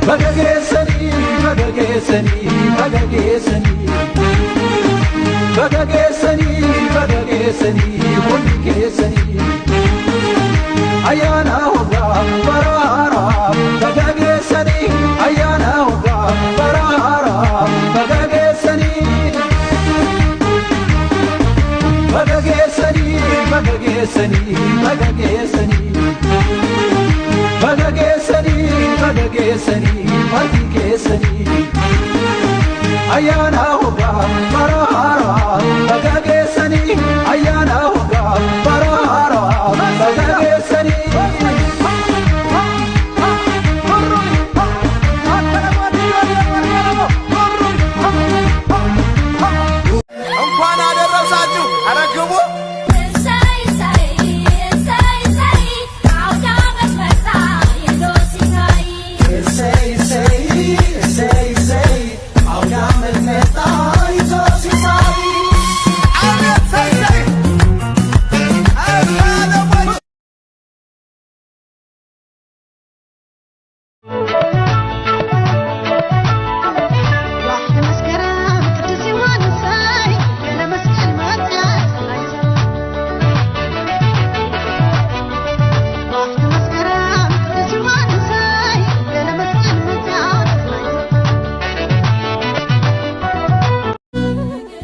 Bagagesani, bagagesani, bagagesani, bagagesani, bagagesani, bagagesani. Ayana hoga barara, bagagesani. Ayana hoga barara, bagagesani. Bagagesani, bagagesani, bagagesani. Bagagesani, bagagesani, bagagesani. Ayana hoga barara, bagagesani. Ayana hoga barara, bagagesani. እንኳን አደረሳችሁ አረግቡ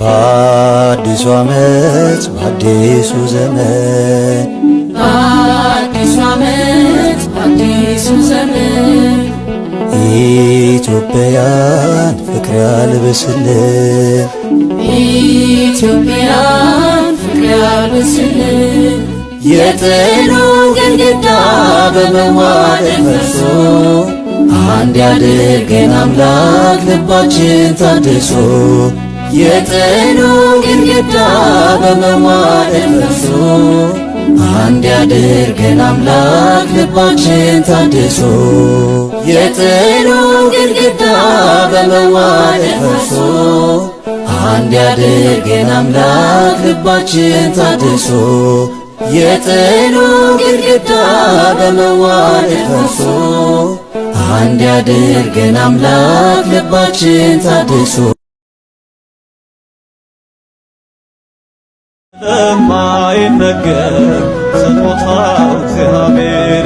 በአዲሱ ዓመት በአዲሱ ዘመን በአዲሱ ዓመት በአዲሱ ዘመን ኢትዮጵያን ፍቅር ያልብስልን ኢትዮጵያን ፍቅር ያልብስልን የጥሉ ግድግዳ በመዋደድ ፈርሶ አንድ ያድርገን አምላክ ልባችን ታድሶ የጥሉ ግድግዳ በመዋደድ ፈርሶ አንድ ያድርገን አምላክ ልባችን ታድሶ የጥሉ ግድግዳ በመዋደድ ፈርሶ አንድ ያድርገን አምላክ ልባችን ታድሶ የጥሉ ግድግዳ በመዋደድ ፈርሶ አንድ ያድርገን አምላክ ልባችን ታድሶ ለማይነገር ስጦታው እግዚአብሔር